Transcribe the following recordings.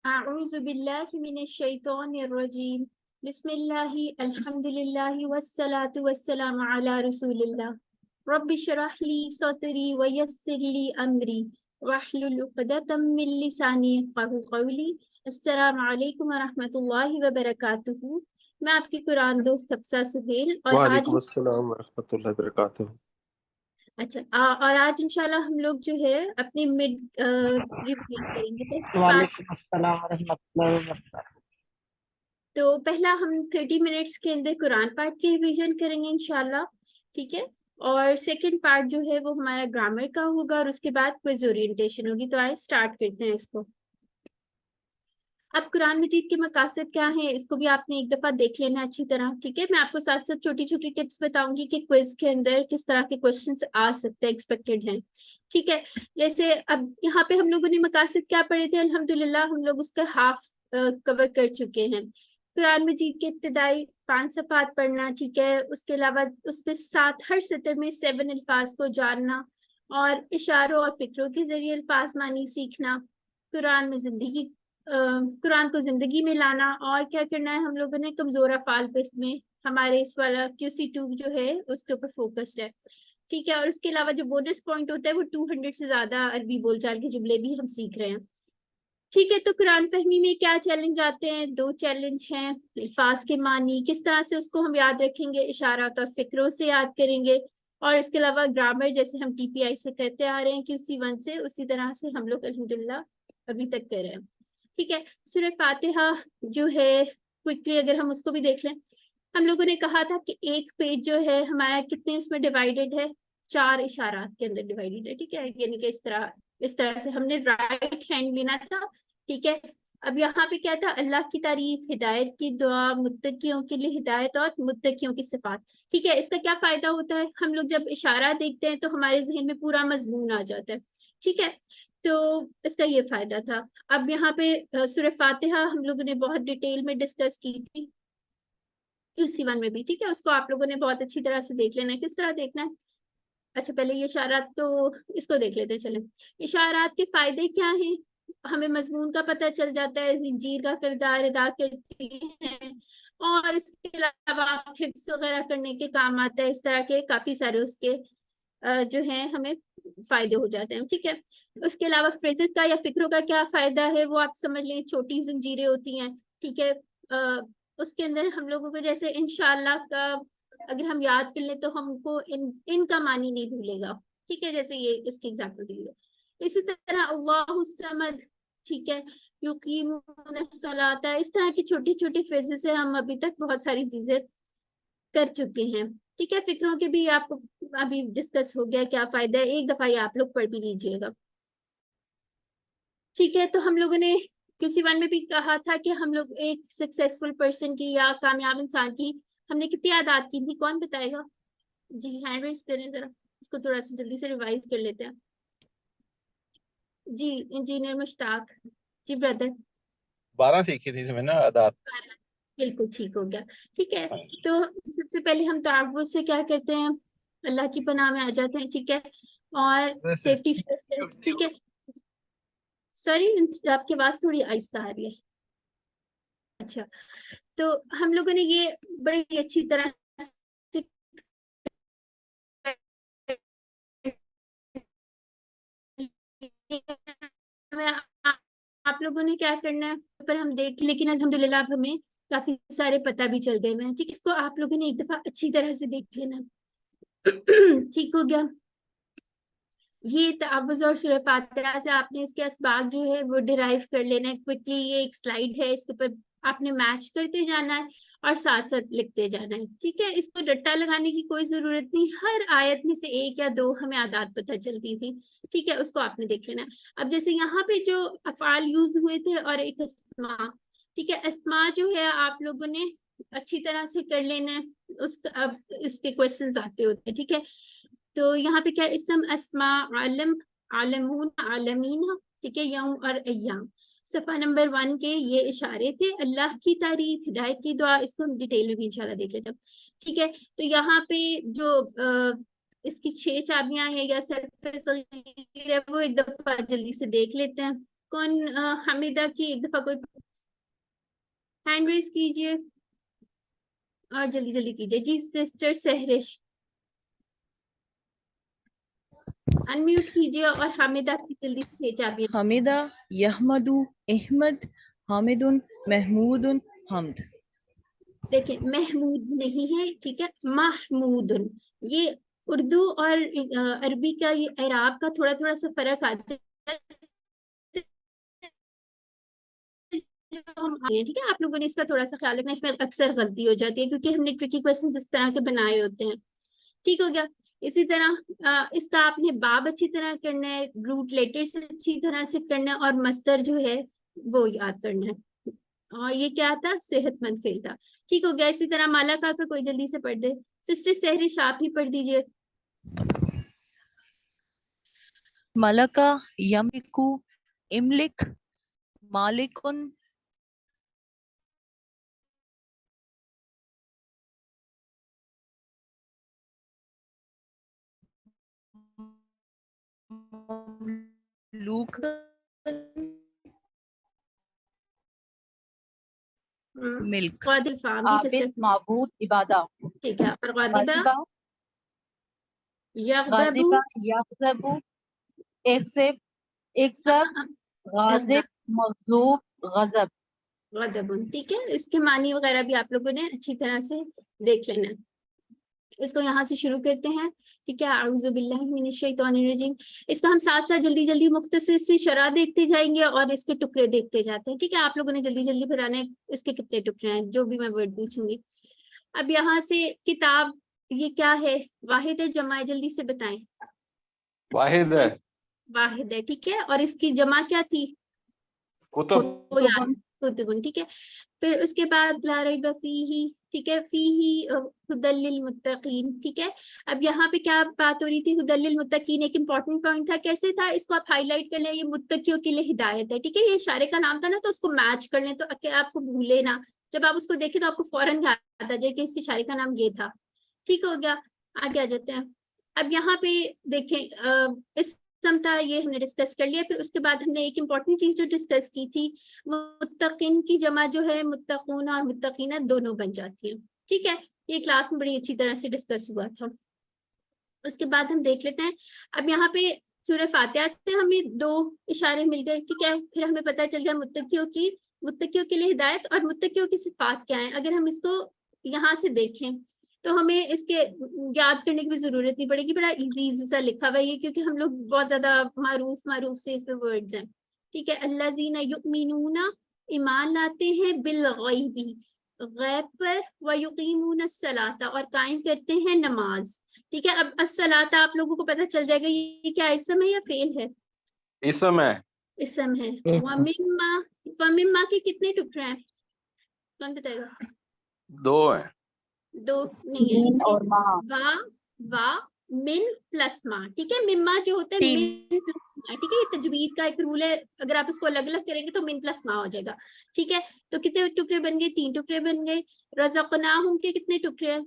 اعوذ باللہ من الشیطان الرجیم بسم اللہ الحمد للہ والصلاة والسلام علی رسول اللہ رب اشرح لی صدری ویسر لی امری واحلل عقدۃ من لسانی یفقہوا قولی۔ السلام علیکم ورحمۃ اللہ وبرکاتہ۔ میں آپ کی قرآن دوست حفصہ سہیل اور آج وعلیکم السلام ورحمۃ اللہ وبرکاتہ۔ اور آج انشاءاللہ ہم لوگ جو ہے اپنی مڈ ریویژن کریں گے۔ وعلیکم السلام ورحمۃ اللہ وبرکاتہ۔ تو پہلا ہم 30 منٹس کے اندر قرآن پارٹ کی ریویژن کریں گے انشاءاللہ، ٹھیک ہے، اور سیکنڈ پارٹ جو ہے وہ ہمارا گرامر کا ہوگا اور اس کے بعد کوئز اورینٹیشن ہوگی۔ تو آئے سٹارٹ کرتے ہیں اس کو۔ اب قرآن مجید کے مقاصد کیا ہیں اس کو بھی آپ نے ایک دفعہ دیکھ لینا اچھی طرح، ٹھیک ہے۔ میں آپ کو ساتھ ساتھ چھوٹی چھوٹی ٹپس بتاؤں گی کہ کوئز کے اندر کس طرح کے کوشچنس آ سکتے ہیں، ایکسپیکٹڈ ہیں، ٹھیک ہے۔ جیسے اب یہاں پہ ہم لوگوں نے مقاصد کیا پڑھے تھے، الحمدللہ ہم لوگ اس کا ہاف کور کر چکے ہیں۔ قرآن مجید کے ابتدائی 5 صفحات پڑھنا، ٹھیک ہے، اس کے علاوہ اس پہ 7 ہر سطر میں 7 الفاظ کو جاننا اور اشاروں اور فکروں کے ذریعے الفاظ معنی سیکھنا، قرآن کو زندگی میں لانا، اور کیا کرنا ہے ہم لوگوں نے کمزور افعال پہ اس میں ہمارے اس والا QC2 جو ہے اس کے اوپر فوکسڈ ہے، ٹھیک ہے۔ اور اس کے علاوہ جو بونس پوائنٹ ہوتا ہے وہ 200 سے زیادہ عربی بول چال کے جملے بھی ہم سیکھ رہے ہیں، ٹھیک ہے۔ تو قرآن فہمی میں کیا چیلنج آتے ہیں؟ 2 چیلنج ہیں۔ الفاظ کے معنی کس طرح سے اس کو ہم یاد رکھیں گے، اشارات اور فکروں سے یاد کریں گے، اور اس کے علاوہ گرامر جیسے ہم TPI سے کرتے آ رہے ہیں QC1 سے، اسی طرح سے ہم لوگ الحمدللہ ابھی تک کر رہے ہیں، ٹھیک ہے۔ سورہ فاتحہ جو ہے کوئکلی اگر ہم اس کو بھی دیکھ لیں، ہم لوگوں نے کہا تھا کہ ایک پیج جو ہے ہمارا کتنے اس میں ڈیوائیڈڈ ہے، 4 اشارات کے اندر ڈیوائیڈڈ ہے، ٹھیک ہے، یعنی کہ اس طرح سے ہم نے رائٹ ہینڈ لینا تھا، ٹھیک ہے۔ اب یہاں پہ کیا تھا، اللہ کی تعریف، ہدایت کی دعا، متقیوں کے لیے ہدایت اور متقیوں کی صفات، ٹھیک ہے۔ اس کا کیا فائدہ ہوتا ہے، ہم لوگ جب اشارہ دیکھتے ہیں تو ہمارے ذہن میں پورا مضمون آ جاتا ہے، ٹھیک ہے، تو اس کا یہ فائدہ تھا۔ اب یہاں پہ سورہ فاتحہ ہم لوگوں نے بہت ڈیٹیل میں ڈسکس کی تھی QC1 میں بھی، ٹھیک ہے، اس کو آپ لوگوں نے بہت اچھی طرح سے دیکھ لینا ہے۔ کس طرح دیکھنا ہے؟ اچھا پہلے یہ اشارات تو اس کو دیکھ لیتے ہیں، چلیں۔ اشارات کے فائدے کیا ہیں؟ ہمیں مضمون کا پتہ چل جاتا ہے، زنجیر کا کردار ادا کرتی ہیں، اور اس کے علاوہ حفظ وغیرہ کرنے کے کام آتا ہے، اس طرح کے کافی سارے اس کے جو ہیں ہمیں فائدے ہو جاتے ہیں، ٹھیک ہے۔ اس کے علاوہ فریزز کا یا فکروں کا کیا فائدہ ہے وہ آپ سمجھ لیں، چھوٹی زنجیریں ہوتی ہیں، ٹھیک ہے، اس کے اندر ہم لوگوں کو جیسے انشاءاللہ کا اگر ہم یاد کر لیں تو ہم کو ان کا معنی نہیں بھولے گا، ٹھیک ہے، جیسے یہ اس کی ایگزامپل دی ہے۔ اسی طرح اللہ الصمد، ٹھیک ہے، یقیمون الصلاۃ، اس طرح کی چھوٹی چھوٹی فریزز سے ہم ابھی تک بہت ساری چیزیں کر چکے ہیں، ٹھیک ہے۔ فکروں کے بھی آپ کو ابھی ڈسکس ہو گیا کیا فائدہ ہے، ایک دفعہ یہ آپ لوگ پڑھ بھی لیجئے گا، ٹھیک ہے۔ تو ہم لوگوں نے QC1 میں بھی کہا تھا کہ ہم لوگ ایک سکسیسفل پرسن کی یا کامیاب انسان کی ہم نے کتنی عادات کی تھی، کون بتائے گا؟ جی ہینڈ ریز کریں ذرا، اس کو تھوڑا سا جلدی سے ریوائز کر لیتے ہیں۔ جی انجینئر مشتاق، جی بردر۔ 12 سیکھی تھی میں نا عادات۔ بالکل ٹھیک ہو گیا، ٹھیک ہے۔ تو سب سے پہلے ہم تعوذ سے کیا کرتے ہیں، اللہ کی پناہ میں آ جاتے ہیں، ٹھیک ہے، اور سیفٹی فرسٹ، ٹھیک ہے۔ سوری آپ کی آواز تھوڑی آہستہ آ رہی ہے۔ اچھا تو ہم لوگوں نے یہ بڑی اچھی طرح سے آپ لوگوں نے کیا کرنا ہے پر ہم دیکھ، لیکن الحمدللہ اب ہمیں کافی سارے پتہ بھی چل گئے ہیں، ٹھیک، اس کو آپ لوگوں نے ایک دفعہ اچھی طرح سے دیکھ لینا، ٹھیک ہو گیا۔ یہ تعوذ اور سورہ فاتحہ سے آپ نے اس کے اسباق جو ہے وہ ڈرائیو کر لینا ہے کوئکلی۔ یہ ایک سلائیڈ ہے، اس کے اوپر آپ نے میچ کرتے جانا ہے اور ساتھ ساتھ لکھتے جانا ہے، ٹھیک ہے۔ اس کو رٹا لگانے کی کوئی ضرورت نہیں، ہر آیت میں سے 1 یا 2 ہمیں عادات پتہ چلتی تھی، ٹھیک ہے، اس کو آپ نے دیکھ لینا ہے۔ اب جیسے یہاں پہ جو افعال یوز ہوئے تھے اور ایک اسما، ٹھیک ہے، اسما جو ہے آپ لوگوں نے اچھی طرح سے کر لینا ہے، اب اس کے کوشچنز آتے ہوتے ہیں، ٹھیک ہے۔ تو یہاں پہ کیا اسم، اسماء، عالم، عالمون، عالمین، ٹھیک ہے، یوم اور ایام۔ صفحہ نمبر 1 کے یہ اشارے تھے، اللہ کی تعریف، ہدایت کی دعا، اس کو ہم ڈیٹیل میں بھی انشاءاللہ دیکھ لیتے ہیں، ٹھیک ہے۔ تو یہاں پہ جو اس کی 6 چابیاں ہیں یا صرف ہے وہ ایک دفعہ جلدی سے دیکھ لیتے ہیں۔ कौन हामिदा की एक दफा कोई हैंड रेज कीजिए और जल्दी जल्दी कीजिए जी। सिस्टर सहरिश अनम्यूट कीजिए और हामिदा की जल्दी से भेजा भी। हमिदा, यहमदु, अहमद, हामिदुन, महमूदुन, हमद। देखिए महमूद नहीं है, ठीक है, महमूदुन। ये उर्दू और अरबी का ये इराब का थोड़ा थोड़ा सा फर्क आता है, ठीक है। आप लोगों ने इसका थोड़ा सा ख्याल रखना, इसमें अक्सर गलती हो जाती है क्योंकि हमने ट्रिकी क्वेश्चंस इस तरह के बनाए होते हैं। ठीक हो गया। इसी तरह इसका आपने बाब अच्छी तरह करना है, रूट लेटर्स अच्छी तरह से करना है, और मस्तर जो है वो याद करना है। और ये क्या था, सेहतमंद फेल था। ठीक हो गया। इसी तरह माला का कोई जल्दी से पढ़ दे। सिस्टर सहरिश आप ही पढ़ दीजिए। मलका, यमलिकु, इमलिक, मालिकुन, मिल्क, क़ादिल फाम जी सिस्टर, आबिद, माबूद, इबादा, ठीक है। और ग़ादिबा, गाजिबा, यग़दबु, गाजिबा, यग़ज़बु, एक्सेप, एक्सब, गाजिब, मग़ज़ूब, गज़ब। ग़ज़बुन, ठीक है। इसके मानी वगैरह भी आप लोगों ने अच्छी तरह से देख लेना है। इसको यहाँ से शुरू करते हैं, ठीक है। अऊज़ु बिल्लाहि मिनश शैतानिर रजीम। इसका हम साथ साथ जल्दी जल्दी मुख्तसर सी शरह देखते जाएंगे और इसके टुकड़े देखते जाते हैं, ठीक है। आप लोगों ने जल्दी जल्दी बताना है इसके कितने टुकड़े हैं, जो भी मैं वर्ड पूछूंगी। अब यहाँ से किताब ये क्या है, वाहिद है जमा है, जल्दी से बताएं। वाहिद है, वाहिद है, ठीक है। और इसकी जमा क्या थी, कुतुब, वो याद, कुतुबुन, ठीक है। फिर उसके बाद ला रैब फीही, ठीक है, फीही हुदल लिल मुत्तकीन, ठीक है। अब यहाँ पे क्या बात हो रही थी, हुदल लिल मुत्तकीन एक इंपॉर्टेंट पॉइंट था। कैसे था, इसको आप हाईलाइट कर लें, ये मुत्तकियों के लिए हिदायत है, ठीक है। ये इशारे का नाम था ना, तो उसको मैच कर लें तो आपको भूले ना, जब आप उसको देखें तो आपको फौरन याद आ जाए कि इस इशारे का नाम ये था। ठीक हो गया। आगे आ जाते हैं। अब यहाँ पे देखें, इस था, ये हमने डिस्कस कर लिया। फिर उसके बाद हमने एक इम्पॉर्टेंट चीज जो डिस्कस की थी, मुत्तकिन की जमा जो है मुत्तकून और मुत्तकीना दोनों बन जाती है, ठीक है। ये क्लास में बड़ी अच्छी तरह से डिस्कस हुआ था। उसके बाद हम देख लेते हैं, अब यहाँ पे सूरह फातिहा से हमें 2 इशारे मिल गए, ठीक है। फिर हमें पता चल गया मुत्तकियों के लिए हिदायत और मुत्तकियों की सिफात क्या है। अगर हम इसको यहाँ से देखें तो हमें इसके याद करने की भी जरूरत नहीं पड़ेगी, बड़ा इजी सा लिखा हुआ है ये, क्योंकि हम लोग बहुत ज्यादा मारूफ से इसमें वर्ड्स हैं, ठीक है। अल्लज़ीना युमिनूना, ईमान लाते हैं, बिल गैबी, गैब पर, व युकीमूना सलाता, और कायम करते हैं नमाज, ठीक है। अब अस्सलाता आप लोगों को पता चल जाएगा ये क्या इसम है या फेल है, इसम है, इसम है। वमिम्मा के कितने टुकड़े हैं, कौन बताएगा। 2 है, 2 नहीं है, मीन और मा, वा मिन प्लस मा, ठीक है। मिम्मा जो होता है तीन। मिन प्लस मा, ठीक है। ये तजवीद का एक रूल है, अगर आप इसको अलग अलग करेंगे तो मिन प्लस मा हो जाएगा, ठीक है। तो कितने टुकड़े बन गए, 3 टुकड़े बन गए। रज़क़नाहुम के कितने टुकड़े हैं,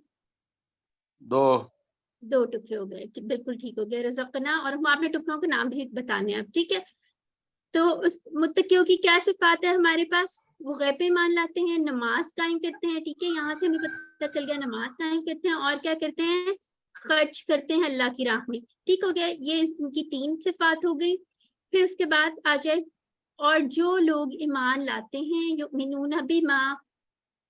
2 टुकड़े हो गए, बिल्कुल ठीक हो गया। रज़क़ना, और हम आपने टुकड़ों के नाम भी बताने हैं अब, ठीक है। तो उस मुत्तकियों की क्या सिफात है हमारे पास, वो गैब पे ईमान लाते हैं, नमाज कायम करते हैं, ठीक है। यहाँ से हमें पता चल गया नमाज कायम करते हैं, और क्या करते हैं, खर्च करते हैं अल्लाह की राह में, ठीक हो गया। ये इनकी 3 सिफात हो गई। फिर उसके बाद आ जाए, और जो लोग ईमान लाते हैं, युमिनूना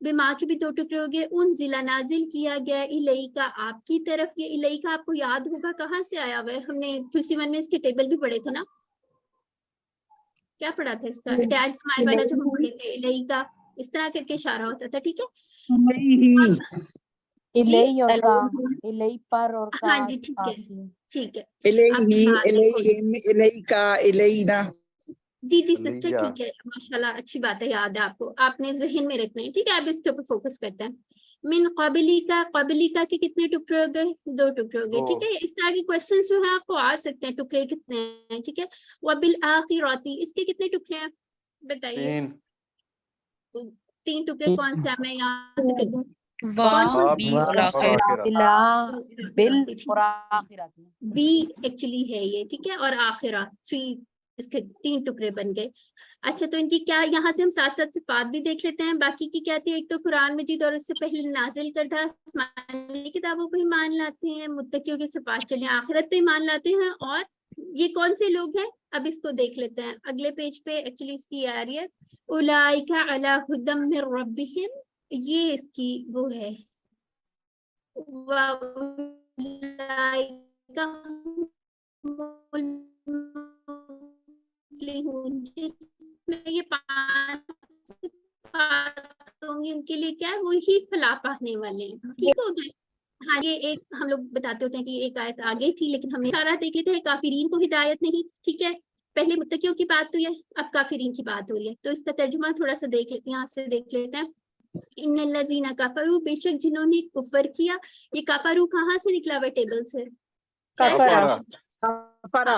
बिमा के भी 2 टुकड़े हो गए। उन जिला नाजिल किया गया इलैका, आपकी तरफ। ये इलैका आपको याद होगा कहाँ से आया हुआ है, हमने QC1 में इसके टेबल भी पढ़े थे ना, क्या पढ़ा था इसका, अटैच समाए वाला जो हम पढ़े थे, इलैका इस तरह करके इशारा होता था, ठीक है। इलई और का, इलई पर और का, हाँ जी, ठीक है, ठीक है। इलैही, अब इलैहिम, इलैका, इलैना। जी सिस्टर, अलिया। ठीक है, माशाल्लाह, अच्छी बात है, याद है आपको, आपने जहन में रखना है, ठीक है। अब इसके ऊपर फोकस करते हैं। मिन क़बली का के कितने टुकड़े हो गए, 2 टुकड़े हो गए, ठीक है। इस तरह के क्वेश्चंस जो है आपको आ सकते हैं, टुकड़े कितने हैं, ठीक है। वबिल आखिराती, इसके कितने टुकड़े हैं बताइए। 3 टुकड़े कौन से हैं, मैं यहाँ से कर दूं, बी और आखिर। बिल और आखिरत। बी एक्चुअली है ये, ठीक है। और आखिरा 3 इसके 3 टुकड़े बन गए। अच्छा, तो इनकी क्या, यहाँ से हम साथ साथ सिफात भी देख लेते हैं। बाकी की क्या थी, एक तो कुरान मजीद और उससे पहले नाजिल करदा आसमानी किताबों पे ईमान लाते हैं, मुत्तकियों की सिफात चले आखिरत पे ईमान लाते हैं। और ये कौन से लोग हैं, अब इसको देख लेते हैं अगले पेज पे। एक्चुअली इसकी आ रही है उलाइका अला हुदम मिर रब्बिहिम, ये इसकी वो है, वा उलाइका हुमुल मुफ्लिहून, जिसमें ये 5 होंगी उनके लिए क्या है, वो ही फलाह पाने वाले हैं। ठीक हो गए। हाँ, ये एक हम लोग बताते होते हैं कि एक आयत आगे थी, लेकिन हमने सारा देख लेते हैं। काफिरीन को हिदायत नहीं, ठीक है, पहले मुत्तकियों की बात हुई है, अब काफिरीन की बात हो रही है। तो इसका तर्जुमा थोड़ा सा देख लेते हैं, यहाँ से देख लेते हैं। इन्नल्लज़ीना कफरू, बेशक जिन्होंने कुफर किया। ये कफरू कहाँ से निकला हुआ टेबल से? कफरा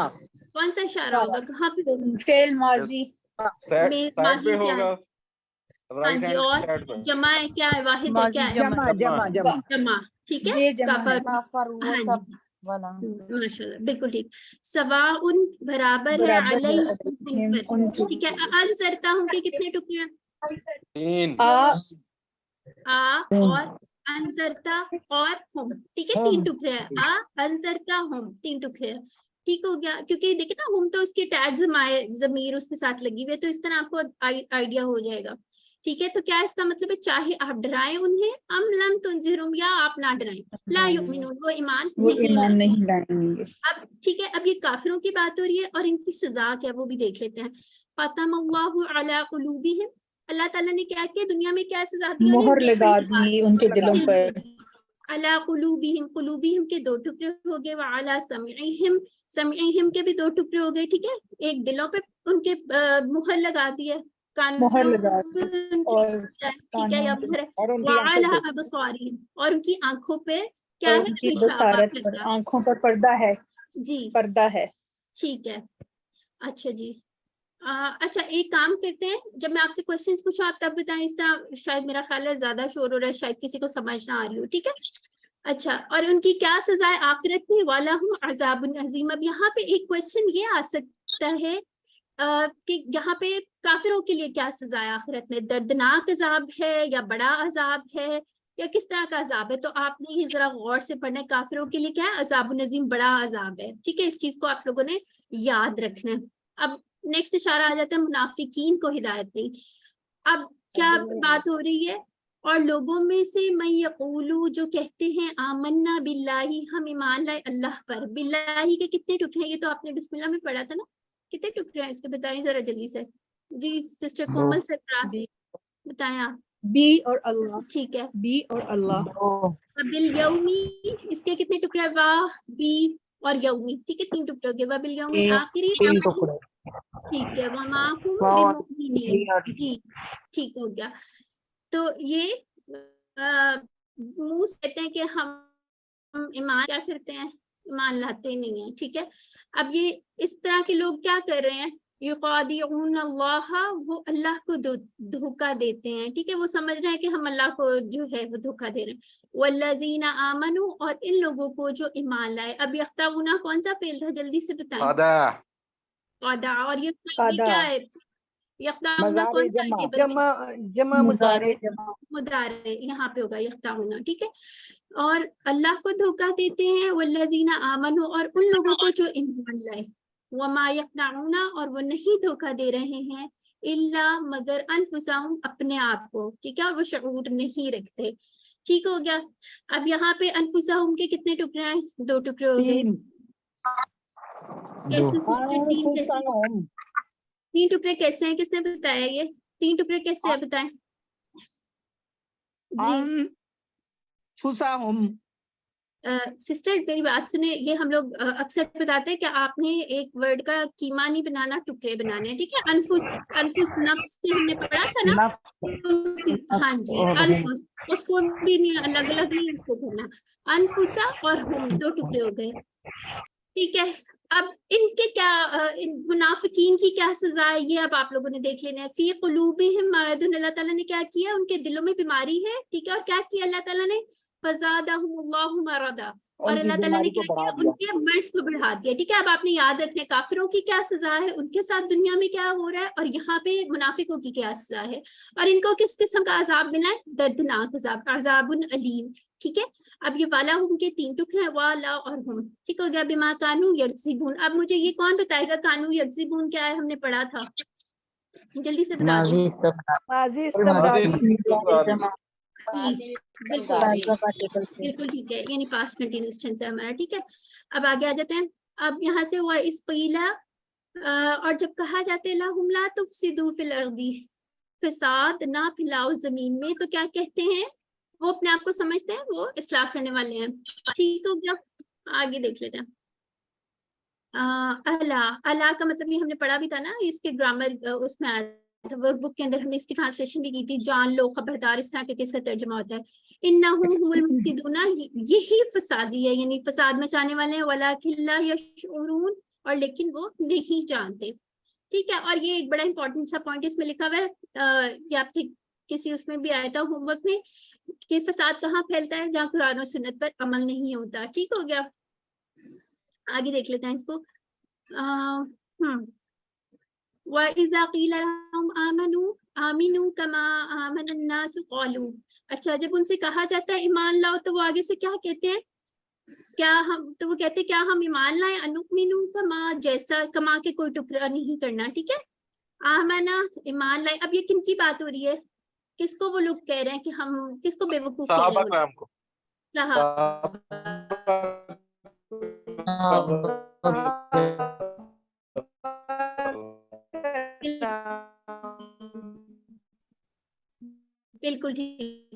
कौन सा इशारा होगा, कहाँ पे होगा? फेल माजी साइड पे माजी क्या होगा, है? हाँ राइट जी, हैंड और साइड पे। जमा है, क्या है, वाहिद है, माजी क्या है? जमा जमा जमा जमा, ठीक है, ये जमा है। कफर। काफर वो हाँ सब जी, वाला। माशाल्लाह, बिल्कुल ठीक। सवाउन बराबर है, अलैहिम पर, ठीक है। अनसरता हूँ के कितने टुकड़े हैं? 3 आ और अनसरता और हम, ठीक है, 3 टुकड़े हैं। आ, अनसरता, हम, 3 टुकड़े हैं। ठीक हो गया, क्योंकि देखिए ना, हम तो उसके टैग जमीर उसके साथ लगी हुई है, तो इस तरह आपको आइडिया हो जाएगा। ठीक है, तो क्या इसका मतलब है, चाहे आप डराएं उन्हें, अम लम तुनज़िरहुम, या आप ना डराएं, ला युमिनून, वो ईमान नहीं लाएंगे। अब ठीक है, अब ये काफिरों की बात हो रही है और इनकी सजा क्या है वो भी देख लेते हैं। ख़तमल्लाहु अला कुलूबिहिम, अल्लाह ताला ने क्या किया, दुनिया में क्या सजा दी, मोहर लगा दी उनके दिलों पर। अला कुलूबिहिम, कुलूबिहिम के 2 टुकड़े हो गए, व अला समीइहिम, समीइहिम के भी 2 टुकड़े हो गए। ठीक है, एक दिलों पे उनके मोहर लगा दी है, मोहर लगा पे उनकी, और ठीक है, या मोहर है, और व अला अबसारिहिम, और उनकी आंखों पे क्या है, उनकी हिशाबा, बसारत पर, पर्दा। आंखों पर पर्दा है, जी, पर्दा है। ठीक है। अच्छा जी, अच्छा एक काम करते हैं, जब मैं आपसे क्वेश्चंस पूछूं आप तब बताएं, इस तरह शायद मेरा ख्याल है ज्यादा शोर हो रहा है, शायद किसी को समझ ना आ रही हो। ठीक है, अच्छा, और उनकी क्या सजा है आखिरत में, वाला हूँ अज़ाबुन अज़ीम। अब यहाँ पे एक क्वेश्चन ये आ सकता है कि यहाँ पे काफिरों के लिए क्या सजा है आखिरत में, दर्दनाक अजाब है या बड़ा अजाब है या किस तरह का अजाब है? तो आपने ये जरा गौर से पढ़ना है, काफिरों के लिए क्या है, अज़ाबुन अज़ीम, बड़ा अजाब है। ठीक है, इस चीज को आप लोगों ने याद रखना है। अब नेक्स्ट इशारा आ जाता है मुनाफिकीन को हिदायत नहीं। अब क्या बात हो रही है, और लोगों में से मैं यकूलू, जो कहते हैं, आमन्ना बिल्लाही, हम ईमान लाए अल्लाह पर। बिल्लाही के कितने टुकड़े हैं, ये तो आपने बिस्मिल्लाह में पढ़ा था ना, कितने टुकड़े हैं इसके बताएं जरा जल्दी से। जी, सिस्टर कोमल सरफराज बताएं आप। बी और अल्लाह, ठीक है, बी और अल्लाह। बिल यौमी, इसके कितने टुकड़े हैं, वाह, बी और यौमी, ठीक है, 3 टुकड़े हो गए। वबिल यौमी आखिरी, ठीक है, वमा हुम बिमुमिनीन, जी, ठीक हो गया। तो ये मुंह से कहते हैं कि हम ईमान क्या करते हैं, ईमान लाते नहीं है। ठीक है, अब ये इस तरह के लोग क्या कर रहे हैं, युक़ादिऊन अल्लाह, वो अल्लाह को धोखा देते हैं। ठीक है, वो समझ रहे हैं कि हम अल्लाह को जो है वो धोखा दे रहे हैं। वल्लज़ीना आमनू, और इन लोगों को जो ईमान लाए। अब यख्ताऊना कौन सा फेल था, जल्दी से बताएं। क़ादा, और ये क्या है, यख्ताऊना कौन सा टेबल में, जमा मुजारे, मुदारे, यहाँ पे होगा यख्ताऊना। ठीक है, और अल्लाह को धोखा देते हैं, वल्लज़ीना आमनू, और उन लोगों को जो ईमान लाए। वमा यख्ताऊना, और वो नहीं धोखा दे रहे हैं, इल्ला, मगर, अनफुसहुम, अपने आप को। ठीक है, वो शऊर नहीं रखते। ठीक हो गया। अब यहाँ पे अनफुसहुम के कितने टुकड़े हैं, 2 टुकड़े हो गए। कैसे सिस्टर, 3 कैसे, 3 टुकड़े कैसे हैं, किसने बताया ये 3 टुकड़े कैसे हैं, बताएं जी। सिस्टर मेरी बात सुने, ये हम लोग अक्सर बताते हैं कि आपने एक वर्ड का कीमा नहीं बनाना, टुकड़े बनाने हैं। ठीक है, अनफुस, अनफुस नफ्स से हमने पढ़ा था ना, हाँ जी, अनफुस, उसको भी नहीं, अलग अलग नहीं उसको करना, अनफुसा और हम 2 टुकड़े हो गए। ठीक है, अब इनके क्या, इन मुनाफिकीन की क्या सजा है, ये अब आप लोगों ने देख लेना है। फी कुलूबिहिम मरदुन, अल्लाह ताला ने क्या किया, उनके दिलों में बीमारी है। ठीक है, और क्या किया अल्लाह ताला ने, फज़ादहुमुल्लाहु मरदा, और अल्लाह ताला ने क्या किया, उनके मर्ज को बढ़ा दिया। ठीक है, अब आपने याद रखना है काफिरों की क्या सजा है, उनके साथ दुनिया में क्या हो रहा है, और यहाँ पे मुनाफिकों की क्या सजा है, और इनको किस किस्म का अजाब मिला है, दर्दनाक अजाब, अजाबुन अलीम। ठीक है, अब ये वाला हुम के 3 टुकड़े हैं, वाला और हुम। ठीक हो गया, बिमा कानू यक्सिबून। अब मुझे ये कौन बताएगा कानू यक्सिबून क्या है, हमने पढ़ा था, जल्दी से बता दो। माजी माजी इस्तेमाल बिल्कुल ठीक है, यानी पास्ट कंटिन्यूअस टेंस है हमारा। ठीक है, अब आगे आ जाते हैं। अब यहाँ से हुआ इस पीला, और जब कहा जाता है ला हुमला तुफसिदू फिल अर्दी, फसाद ना फैलाओ जमीन में, तो क्या कहते हैं, वो अपने आप को समझते हैं वो इस्लाह करने वाले हैं। ठीक हो गया, आगे देख लेते हैं। अला, अला का मतलब ये हमने पढ़ा भी था ना, इसके ग्रामर उसमें आया था, वर्कबुक के अंदर हमने इसकी ट्रांसलेशन भी की थी, जान लो, खबरदार, इस तरह के इसका तर्जुमा होता है। इन्नहुम हुमुल मुफसिदूना, यही फसादी है, यानी फसाद मचाने वाले हैं, वलाकिन ला यशउरून, और लेकिन वो नहीं जानते। ठीक है, और ये एक बड़ा इंपॉर्टेंट सा पॉइंट इसमें लिखा हुआ है, ये आपके किसी उसमें भी आया था होमवर्क में, कि फसाद कहाँ फैलता है, जहाँ कुरान और सुन्नत पर अमल नहीं होता। ठीक हो गया, आगे देख लेते हैं इसको। वइज़ा क़ील लहुम आमिनू कमा आमनन नास क़ालू, अच्छा जब उनसे कहा जाता है ईमान लाओ, तो वो आगे से क्या कहते हैं, क्या हम, तो वो कहते हैं क्या हम ईमान लाए, अनुमिनु कमा, जैसा कमा के कोई टुकड़ा नहीं करना। ठीक है, आमना ईमान लाए। अब ये किन की बात हो रही है, किसको वो लोग कह रहे हैं कि हम किसको बेवकूफ कह सहाबा रहे हैं, कराम को। बिल्कुल ठीक,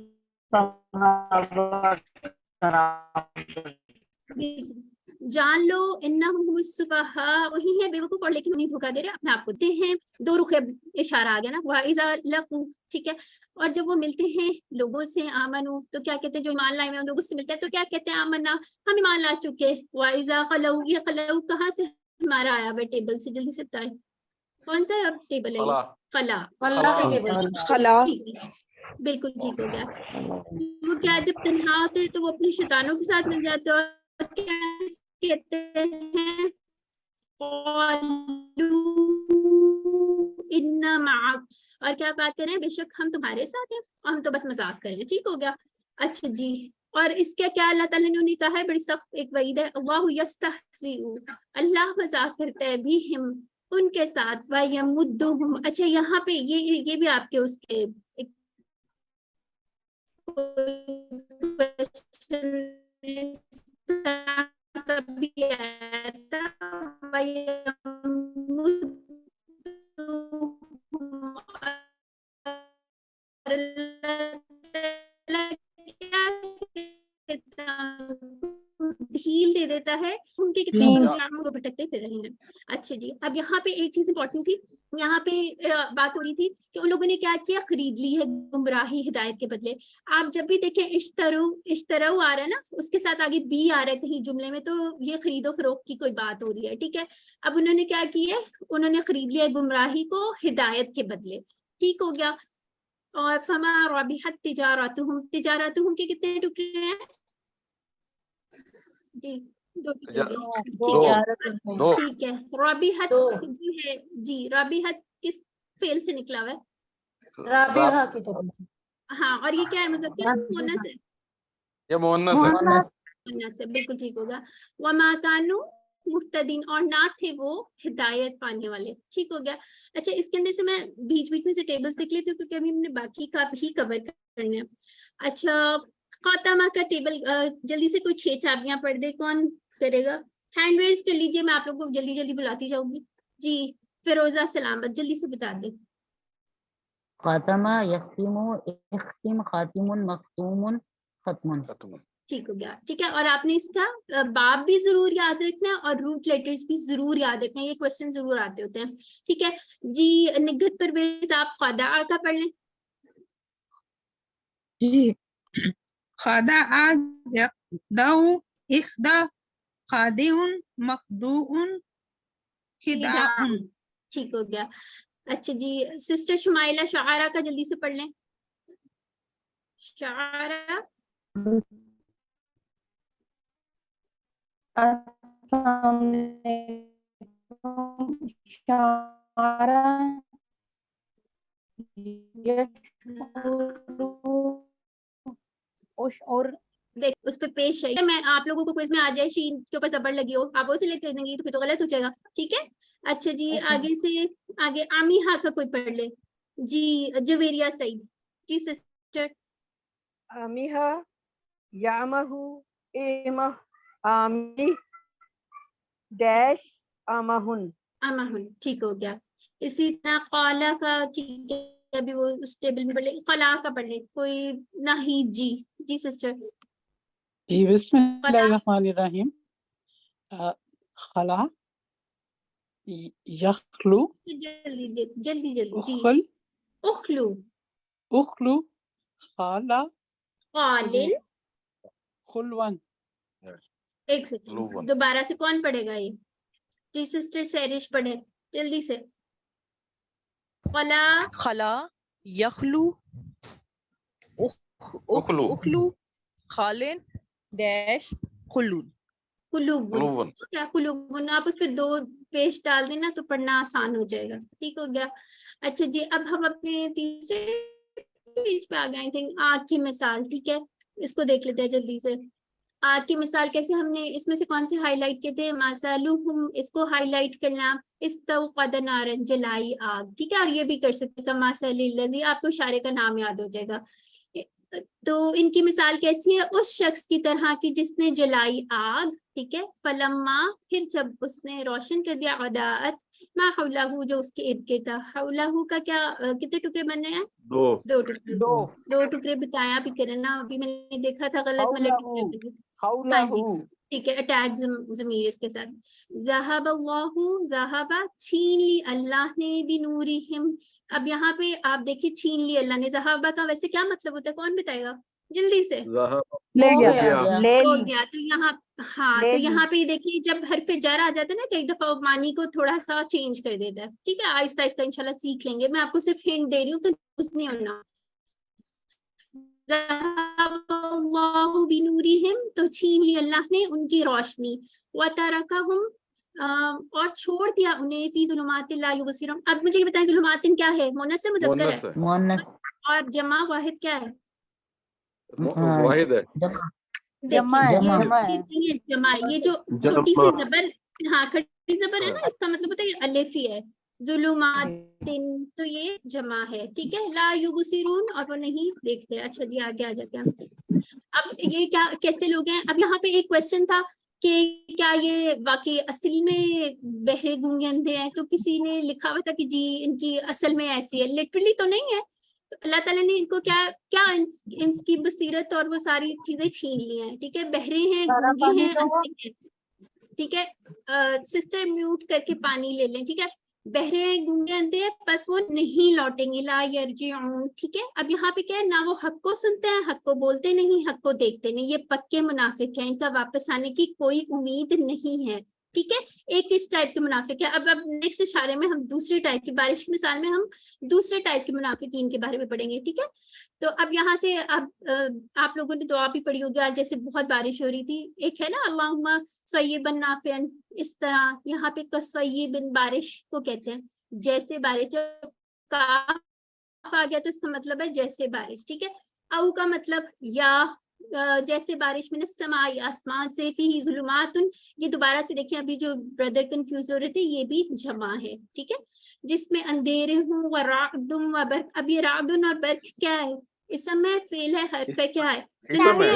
जान लो इन्नहुम सुफहा, वही है बेवकूफ, और लेकिन उन्हें धोखा दे रहे अपने आप को। देते हैं दो रुख इशारा आ गया ना, वाइजा लकू। ठीक है, और जब वो मिलते हैं लोगों से, आमनू, तो क्या कहते हैं, जो ईमान लाए हुए हैं लोगों से मिलते हैं तो क्या कहते हैं, आमना, हम ईमान ला चुके। वाइजा खलऊ, ये खलऊ कहाँ से हमारा आया हुआ, टेबल से, जल्दी से बताएं कौन सा टेबल है ये, खला, खला, बिल्कुल ठीक हो गया। वो क्या, जब तन्हा होते हैं तो वो अपने शैतानों के साथ मिल जाते हैं, और क्या कहते हैं, इन्ना माअक, और क्या बात करें, बेशक हम तुम्हारे साथ हैं, और हम तो बस मजाक कर रहे हैं। ठीक हो गया, अच्छा जी, और इसका क्या अल्लाह ताला ने कहा है, बड़ी सख्त एक वईद है, अल्लाहु यस्तहज़िउ, अल्लाह मजाक करता है भी हम उनके साथ, वयमुद्दुहुम। अच्छा यहाँ पे ये भी आपके उसके एक कभी आया था, ढील दे देता है, उनके कितने वो भटकते फिर रहे हैं। अच्छा जी, अब यहाँ पे एक चीज इंपॉर्टेंट थी, यहाँ पे बात हो रही थी कि उन लोगों ने क्या किया, खरीद ली है गुमराही हिदायत के बदले। आप जब भी देखें इश्तरू आ रहा है ना, उसके साथ आगे बी आ रहा है कहीं जुमले में, तो ये खरीदो फरोख्त की कोई बात हो रही है। ठीक है, अब उन्होंने क्या किया, उन्होंने खरीद लिया गुमराही को हिदायत के बदले। ठीक हो गया, और फमा रबिहत तिजारतुहुम के कितने टुकड़े हैं जी, दो टुकड़े। ठीक है, रबिहत जी है जी, रबिहत किस फेल से निकला हुआ है, राबिहा की तरफ से। हाँ, और ये क्या है, मुज़क्कर मुन्नस है, ये मुन्नस है, मुन्नस है, बिल्कुल ठीक होगा। वमा कानू मुफ्तदीन, और ना थे वो हिदायत पाने वाले। ठीक हो गया, अच्छा इसके अंदर से मैं बीच बीच में से टेबल्स देख लेती हूँ, क्योंकि अभी हमने बाकी का भी कवर करना है। अच्छा, खातमा का टेबल, जल्दी से कोई 6 चाबियां पढ़ दे, कौन करेगा, हैंड रेज कर लीजिए, मैं आप लोगों को जल्दी जल्दी बुलाती जाऊंगी जी। फिरोजा सलामत, जल्दी से बता दे। खातमा यख्तिमु इख्तिम खातिमुन मख्तूमुन खत्मुन। ठीक हो गया, ठीक है, और आपने इसका बाब भी जरूर याद रखना है, और रूट लेटर्स भी जरूर याद रखना है, ये क्वेश्चन जरूर आते होते हैं। ठीक है जी, निगहत परवेज आप खादा का पढ़ लें जी। खादा यखदाउ इख्दा खादिउन मखदूउन खिदाउन। ठीक हो गया, अच्छा जी, सिस्टर शुमाइला शायरा का जल्दी से पढ़ लें, शायरा السلام علیکم شعرا اور دیکھ اس پہ پیش ہے میں آپ لوگوں کو کوئز میں آ جائے شین کے اوپر زبر لگی ہو آپ وہ سلیکٹ کر دیں گی تو پھر تو غلط ہو جائے گا ٹھیک ہے. اچھا جی آگے سے آگے آمیہ کا کوئی پڑھ لے جی جویریہ سعید جی سسٹر. آمیہ یامہ ایمہ آمی ڈیش آمہن امہن ٹھیک ہو گیا. اسی طرح قالا کا ٹھیک ہے ابھی وہ اس ٹیبل میں پڑھ لے. قلا کا پڑھ لے کوئی نہیں جی جی سسٹر. جی بسم اللہ الرحمن الرحیم. خلا یخلو جلدی جلدی جلدی جی اخل اخلو اخلو خالا قالن. خلون. ایک سیکنڈ دوبارہ سے کون پڑھے گا یہ جی سسٹر سیرش پڑھے جلدی سے. قلا خلا یخلو اخلو اخلو خالن ڈیش خلود. قلوبن کیا قلوبن آپ اس پہ دو پیش ڈال دینا تو پڑھنا آسان ہو جائے گا ٹھیک ہو گیا. اچھا جی اب ہم اپنے تیسرے پیج پہ آ گئے آئی تھنک آگ کی مثال ٹھیک ہے اس کو دیکھ لیتے ہیں جلدی سے. آگ کی مثال کیسے ہم نے اس میں سے کون سے ہائی لائٹ کیے تھے مثالہم اس کو ہائی لائٹ کرنا استوقد نارا جلائی آگ ٹھیک ہے. اور یہ بھی کر سکتے کمثل الذی آپ کو اشارے کا نام یاد ہو جائے گا. تو ان کی مثال کیسی ہے اس شخص کی طرح کی جس نے جلائی آگ ٹھیک ہے. فلما پھر جب اس نے روشن کر دیا اضاءت ما حولہ جو اس کے ارد گرد تھا. حولہ کا کیا کتنے ٹکڑے بننے ہیں دو ٹکڑے دو ٹکڑے بتایا بھی کرنا ابھی میں نے دیکھا تھا غلط مطلب ٹکڑے ہاں جی ٹھیک ہے اٹیچ ضمیر اس کے ساتھ. ذہب اللہ ذہب چھین لی اللہ نے بنورہم. اب یہاں پہ آپ دیکھیے چھین لی اللہ نے. ذہابہ کا ویسے کیا مطلب ہوتا ہے کون بتائے گا جلدی سے. لے ہو گیا گیا لے ہو لی گیا تو یہاں ہاں لے تو لی یہاں پہ دیکھیے جب حرف جر آ جاتا ہے نا کہ ایک دفعہ معنی کو تھوڑا سا چینج کر دیتا ہے ٹھیک ہے. آہستہ آہستہ انشاءاللہ سیکھ لیں گے. میں آپ کو صرف ہنٹ دے رہی ہوں تو اس نہیں ہونا. ذہب اللہ بنورہم تو چھین لی اللہ نے ان کی روشنی. وترکہم اور چھوڑ دیا انہیں فی ظلمات لا یبصرون. اب مجھے یہ بتائیں ظلمات کیا ہے مؤنث سے مذکر ہے مؤنث ہے مؤنث اور جمع واحد کیا ہے واحد ہے جمع ہے جمع جمع ہے جمع. یہ جو چھوٹی سی زبر ہاں کھٹی زبر ہے نا اس کا مطلب ہوتا ہے یہ الف ہی ہے. ظلمات تو یہ جمع ہے ٹھیک ہے. لا یبصرون اور وہ نہیں دیکھتے. اچھا جی آگے آ جاتے ہیں. اب یہ کیا کیسے لوگ ہیں. اب یہاں پہ ایک کوشچن تھا کہ کیا یہ واقعی اصل میں بہرے گونگے اندھے ہیں. تو کسی نے لکھا ہوا تھا کہ جی ان کی اصل میں ایسی ہے. لٹرلی تو نہیں ہے. تو اللہ تعالیٰ نے ان کو کیا ان کی بصیرت اور وہ ساری چیزیں چھین لی ہیں ٹھیک ہے. بہرے ہیں گونگے ہیں اندھے ہیں ٹھیک ہے. سسٹر میوٹ کر کے پانی لے لیں ٹھیک ہے. بہرے ہیں گونگے اندھے ہیں بس وہ نہیں لوٹیں گے. لا یرجعون ٹھیک ہے. اب یہاں پہ کیا ہے نہ وہ حق کو سنتے ہیں حق کو بولتے نہیں حق کو دیکھتے نہیں. یہ پکے منافق ہیں. ان کا واپس آنے کی کوئی امید نہیں ہے ٹھیک ہے. ایک اس ٹائپ کے منافق ہے. اب نیکسٹ اشارے میں ہم دوسرے ٹائپ کی بارش کی مثال میں ہم دوسرے ٹائپ کے منافقین کے بارے میں پڑھیں گے ٹھیک ہے. تو اب یہاں سے اب آپ لوگوں نے دعا بھی پڑھی ہوگی آج جیسے بہت بارش ہو رہی تھی. ایک ہے نا اللہم صیبا نافعا اس طرح یہاں پہ کصیبن بارش کو کہتے ہیں جیسے بارش. جب کاف آ گیا تو اس کا مطلب ہے جیسے بارش ٹھیک ہے. او کا مطلب یا جیسے بارش میں السماء آسمان سے فی ظلمات. یہ دوبارہ سے دیکھیں ابھی جو بردر کنفیوز ہو رہے تھے یہ بھی جمع ہے ٹھیک ہے جس میں اندھیرے ہوں ورعد و برق. اب یہ رعد اور برق کیا ہے اسم ہے فعل ہے حرف ہے کیا ہے اسم ہے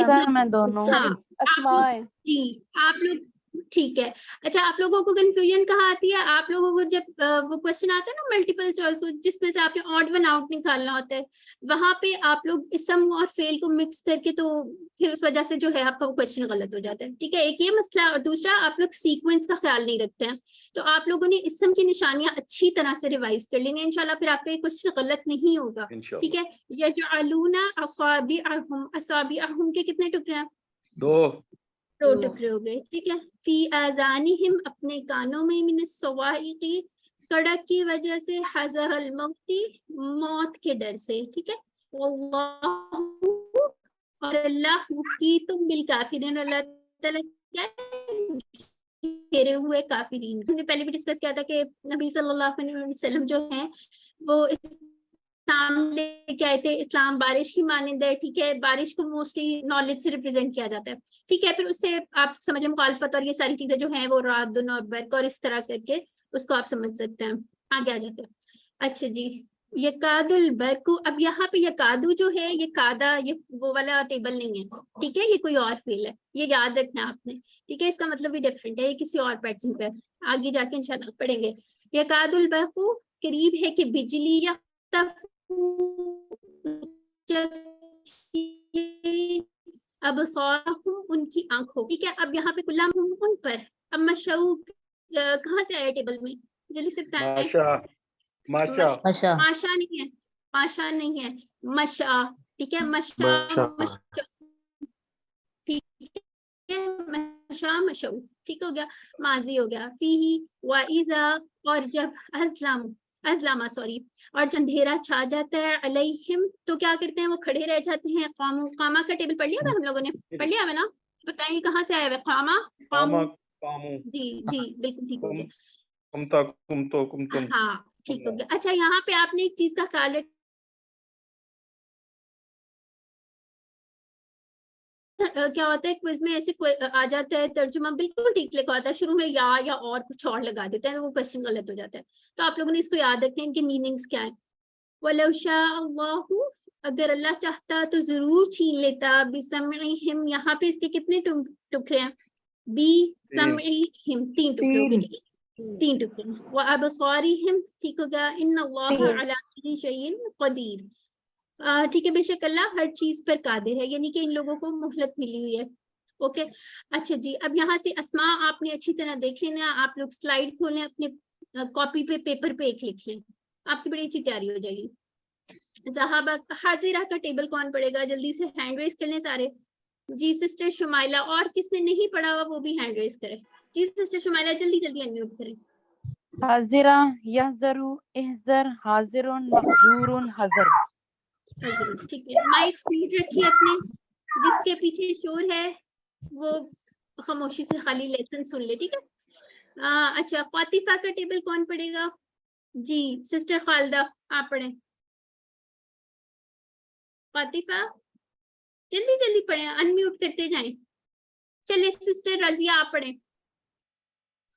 اسم ہے دونوں ہاں اسماء ہے جی آپ لوگ ٹھیک ہے. اچھا آپ لوگوں کو کنفیوژن کہاں آتی ہے. آپ لوگوں کو جب وہ کوشچن آتا ہے نا ملٹیپل چوائس جس میں سے آپ نے آڈ ون آؤٹ نکالنا ہوتا ہے وہاں پہ آپ لوگ اسم اور فعل کو مکس کر کے تو پھر اس وجہ سے جو ہے آپ کا وہ کوشچن غلط ہو جاتا ہے ٹھیک ہے. ایک یہ مسئلہ اور دوسرا آپ لوگ سیکوینس کا خیال نہیں رکھتے ہیں. تو آپ لوگوں نے اسم کی نشانیاں اچھی طرح سے ریوائز کر لینی انشاءاللہ پھر آپ کا یہ کوشچن غلط نہیں ہوگا ٹھیک ہے. یجعلون اصابعہم کے کتنے ٹکڑے ہیں دو ٹکڑے ہو گئے ٹھیک ہے. فی آذانہم اپنے کانوں میں من الصواعق کڑک کی وجہ سے حذر الموت موت کے ڈر سے ٹھیک ہے. واللہ اور اللہ محیط بالکافرین اللہ تعالیٰ کیا گھیرے ہوئے کافرین. ہم نے پہلے بھی ڈسکس کیا تھا کہ نبی صلی اللہ علیہ وسلم جو ہیں وہ اسلام لے کے آئے تھے. اسلام بارش کی مانند ہے, ٹھیک ہے, بارش کو موسٹلی نالج سے ریپرزینٹ کیا جاتا ہے, ٹھیک ہے. پھر اس سے آپ سمجھیں مخالفت اور یہ ساری چیزیں جو ہیں وہ رعد اور برق اور اس طرح کر کے اس کو آپ سمجھ سکتے ہیں. آگے آ جاتے ہیں. اچھا جی, یکاد البرق. اب یہاں پہ یکادو جو ہے یہ کادا, یہ وہ والا ٹیبل نہیں ہے, ٹھیک ہے, یہ کوئی اور فیل ہے, یہ یاد رکھنا آپ نے, ٹھیک ہے. اس کا مطلب بھی ڈفرینٹ ہے, یہ کسی اور پیٹرن پہ آگے جا کے انشاءاللہ پڑھیں گے. یکاد البرق قریب ہے کہ بجلی یا ابصارہم ان کی آنکھوں, ٹھیک ہے. اب یہاں پہ کلہم ان پر. اب مشو کہاں سے آیا ٹیبل میں, جلدی سے بتائیں. ماشا ماشا نہیں ہے, ماشا نہیں ہے, مشا, ٹھیک ہے. مشا ٹھیک ہے, مشا مشو, ٹھیک ہو گیا, ماضی ہو گیا. فیہی وَإِذَا, اور جب ازلامہ سوری, اور اندھیرا چھا جاتا ہے علیہم, تو کیا کرتے ہیں وہ کھڑے رہ جاتے ہیں. قامہ کا ٹیبل پڑھ لیا ہم لوگوں نے, پڑھ لیا ہے نا, بتائیں کہاں سے آیا ہے قامہ. جی جی بالکل ٹھیک ہو گیا, ہاں ٹھیک ہو گیا. اچھا یہاں پہ آپ نے ایک چیز کا خیال رکھنا, کیا ہوتا ہے کوئز میں ایسے آ جاتا ہے ترجمہ بالکل ٹھیک لکھا ہوتا ہے, شروع میں یا اور کچھ اور لگا دیتے ہیں, وہ کوشچن غلط ہو جاتا ہے. تو آپ لوگوں نے اس کو یاد رکھیں, ان کے میننگز کیا ہیں. وَلَوْ شَاءَ اللَّهُ, اگر اللہ چاہتا تو ضرور چھین لیتا. بِسَمْعِهِمْ, یہاں پہ اس کے کتنے ٹکڑے ہیں, بِسَمْعِهِمْ, 3 ٹکڑے ہو گئے, ٹھیک ہے, 3 ٹکڑے. وَأَبْصَارِهِمْ, ٹھیک ہو گیا. إِنَّ اللَّهَ عَلَىٰ كُلِّ شَيْءٍ قَدِيرٌ, ٹھیک ہے, بے شک اللہ ہر چیز پر قادر ہے, یعنی کہ ان لوگوں کو مہلت ملی ہوئی ہے. اوکے اچھا جی, اب یہاں سے اسماء آپ نے اچھی طرح دیکھ لینا. آپ لوگ سلائیڈ کھولیں اپنے کاپی پہ, پیپر پہ ایک لکھ لیں, آپ کی بڑی اچھی تیاری ہو جائے گی. صحابہ حاضرہ کا ٹیبل کون پڑھے گا, جلدی سے ہینڈ ریز کر لیں سارے. جی سسٹر شمائلہ, اور کس نے نہیں پڑھا ہوا وہ بھی ہینڈ ریز کرے. جی سسٹر شمائلہ جلدی جلدی انمیوٹ کریں. حاضرہ, یحذر, احذر, حاضر, محذور, حذر. ٹھیک ہے, مائک اسپیڈ رکھیے اپنے, جس کے پیچھے شور ہے وہ خاموشی سے خالی لیسن سن لے, ٹھیک ہے. اچھا فاطفہ کا ٹیبل کون پڑھے گا, جی سسٹر خالدہ آپ پڑھیں. فاطفہ جلدی جلدی پڑھیں, انمیوٹ کرتے جائیں. چلے سسٹر رضیہ آپ پڑھیں.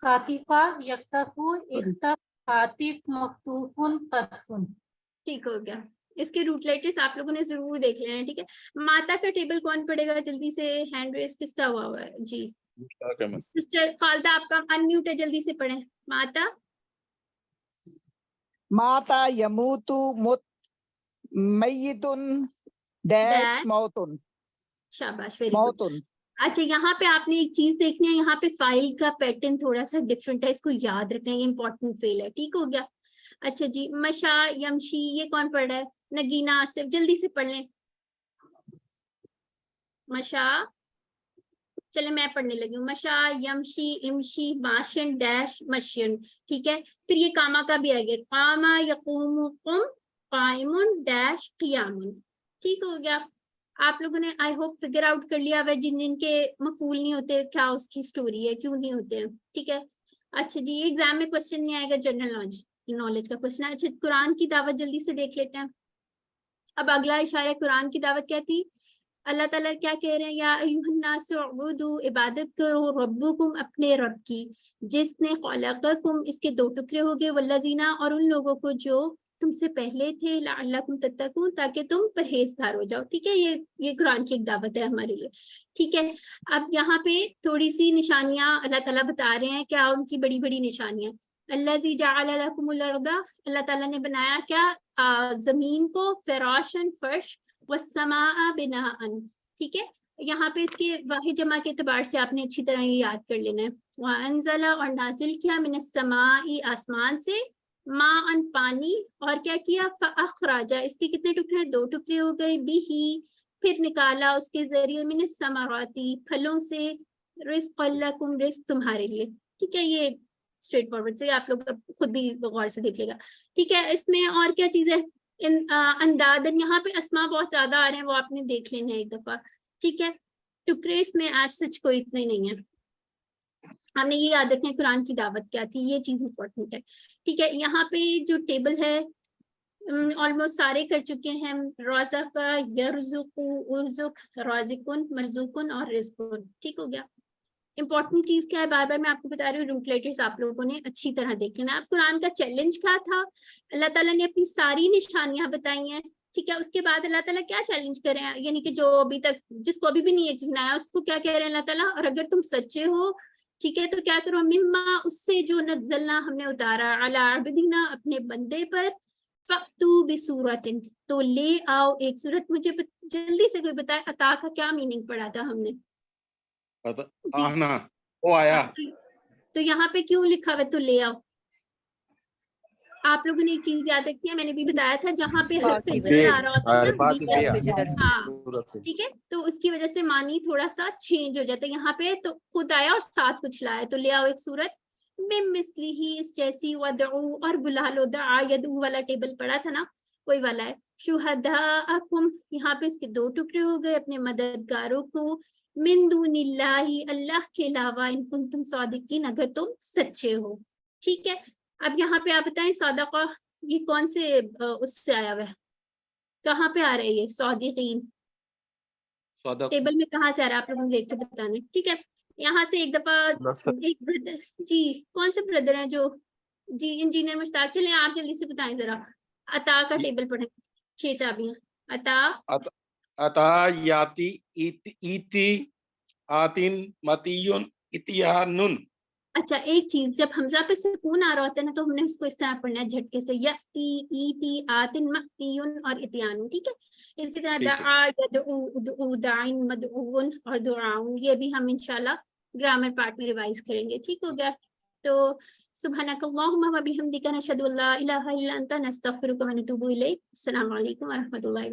خاطفہ, یفتخو, اختف, خاطف, مختوفن, قطفن. ٹھیک ہو گیا. اس کے روٹ لیٹرز آپ لوگوں نے ضرور دیکھ لینا ہے, ٹھیک ہے. ماتا کا ٹیبل کون پڑھے گا, جلدی سے ہینڈ ریز کس کا ہوا ہے. جی سسٹر خالدہ آپ کا انمیوٹ ہے, جلدی سے پڑھیں. ماتا ماتا یموتو مت میتن ڈیش موتن. شاباش, ویری گڈ. موتن. اچھا یہاں پہ آپ نے ایک چیز دیکھنی ہے, یہاں پہ فائل کا پیٹرن تھوڑا سا ڈفرینٹ ہے, اس کو یاد رکھنا ہے, یہ امپورٹنٹ فیل ہے, ٹھیک ہو گیا. اچھا جی مشا یمشی, یہ کون پڑھ رہا ہے, نگینہ آصف, جلدی سے پڑھ لیں. مشا, چلے میں پڑھنے لگی ہوں. مشا یمشی امشی ماشن ڈیش مشین, ٹھیک ہے. پھر یہ کاما کا بھی آ گیا, قاما یقوم قم قائمن ڈیش قیامن, ٹھیک ہو گیا. آپ لوگوں نے آئی ہوپ فگر آؤٹ کر لیا ہے جن جن کے مفعول نہیں ہوتے کیا اس کی سٹوری ہے, کیوں نہیں ہوتے ہیں, ٹھیک ہے. اچھا جی ایگزام میں کوشچن نہیں آئے گا, جنرل نالج کا کوشچن. اچھا قرآن کی دعوت جلدی سے دیکھ لیتے ہیں. اب اگلا اشارہ قرآن کی دعوت کیا تھی, اللہ تعالیٰ کیا کہہ رہے ہیں, یا ایھا الناس اعبدوا, عبادت کرو, ربکم, اپنے رب کی, جس نے خلقکم, اس کے 2 ٹکڑے ہو گئے, والذین, اور ان لوگوں کو جو تم سے پہلے تھے, لعلکم تتقون, تاکہ تم پرہیزگار ہو جاؤ, ٹھیک ہے. یہ قرآن کی ایک دعوت ہے ہمارے لیے, ٹھیک ہے. اب یہاں پہ تھوڑی سی نشانیاں اللہ تعالیٰ بتا رہے ہیں, کیا ان کی بڑی بڑی نشانیاں. الذی جعل لکم الارض, اللہ تعالیٰ نے بنایا کیا, زمین کو, فراشن, فرش, والسماء بناء, ٹھیک ہے. یہاں پہ اس کے واحد جمع کے اعتبار سے آپ نے اچھی طرح یہ یاد کر لینا ہے. وانزل, اور نازل کیا, من السماء, آسمان سے, ماء, پانی, اور کیا کیا, فاخرج, اس کے کتنے ٹکڑے, 2 ٹکڑے ہو گئے, بہ, پھر نکالا اس کے ذریعے, من الثمرات, پھلوں سے, رزق لکم, رزق تمہارے لیے, ٹھیک ہے. یہ اسٹریٹ فارورڈ سے آپ لوگ خود بھی غور سے دیکھیے گا, ٹھیک ہے. اس میں اور کیا چیز ہے, اندادن, یہاں پہ اسماء بہت زیادہ آ رہے ہیں, وہ آپ نے دیکھ لینا ہے ایک دفعہ, ٹھیک ہے. ٹکڑے اس میں ایز سچ کوئی اتنے نہیں ہے, हमने ये याद रखना है कुरान की दावत क्या थी, ये चीज इंपॉर्टेंट है। ठीक है, यहाँ पे जो टेबल है ऑलमोस्ट सारे कर चुके हैं। रोज़ा यरजुकु उर्जुक राजिकुन मरजुकुन और रिज़कुन, ठीक हो गया। इंपॉर्टेंट चीज क्या है, बार बार मैं आपको बता रही हूँ, रूट लेटर्स आप लोगों ने अच्छी तरह देख लेना। अब कुरान का चैलेंज क्या था, अल्लाह ताला ने अपनी सारी निशानियां बताई हैं, ठीक है। उसके बाद अल्लाह ताला क्या चैलेंज कर रहे हैं, यानी कि जो अभी तक जिसको अभी भी नहीं यकीन आया उसको क्या कह रहे हैं अल्लाह ताला, और अगर तुम सच्चे हो, ठीक है, तो क्या करो, मिम्मा उससे जो नज़लना हमने उतारा, अला अब्दिना अपने बंदे पर, फअतू बिसूरतिन तो ले आओ एक सूरत। मुझे जल्दी से कोई बताए अता का क्या मीनिंग पढ़ा था हमने? आना, वो आया। तो यहाँ पे क्यों लिखा हुआ तो ले आओ? आप लोगों ने एक चीज याद रखी है, मैंने भी बताया था, जहाँ पे हर्फ पे जर आ रहा होता है ना, हाँ ठीक है, तो उसकी वजह से मानी थोड़ा सा चेंज हो जाता है। यहाँ पे तो खुद आया और साथ कुछ लाया, तो ले आओ एक सूरत मिस्ली ही इस जैसी, वदऊ और बुला लो, दआ यदू वाला टेबल पड़ा था ना, वही वाला है। शुहदाअकुम, यहाँ पे इसके दो टुकड़े हो गए, अपने मददगारों को, मिन दूनिल्लाही अल्लाह के अलावा, इन कुंतुम सादिकीन अगर तुम सच्चे हो, ठीक है। अब यहाँ पे आप बताएं सादका ये कौन से उससे आया हुआ है, कहाँ पे आ रहा है ये सादिकीन, टेबल में कहाँ से आ रहा है, आप लोगों ने देख के बताना, ठीक है। यहाँ से एक दफा एक ब्रदर जी, कौन से ब्रदर हैं जो जी, इंजीनियर मुश्ताक, चले आप जल्दी से बताएं जरा, अता का टेबल पढ़े, 6 चाबियां, अता याति इति आतिन मतियुन इतियानुन। अच्छा एक चीज, जब हमजा पे सुकून आ रहा होता है ना, तो हमने इसको इस तरह पढ़ना है झटके से, यती ईती आतिन मतियुन और इतियानुन, ठीक है। इसी तरह दआ यदउ उदउ दाइन मदउन और दुआउन, ये भी हम इंशाल्लाह ग्रामर पार्ट में रिवाइज करेंगे, ठीक हो गया। तो सुब्हानकल्लाहुम्मा व बिहम्दिका नशहदु अल्ला इलाहा इल्ला अंता नस्तगफिरुका व नतूबु इलैक। अस्सलामु अलैकुम व रहमतुल्लाहि।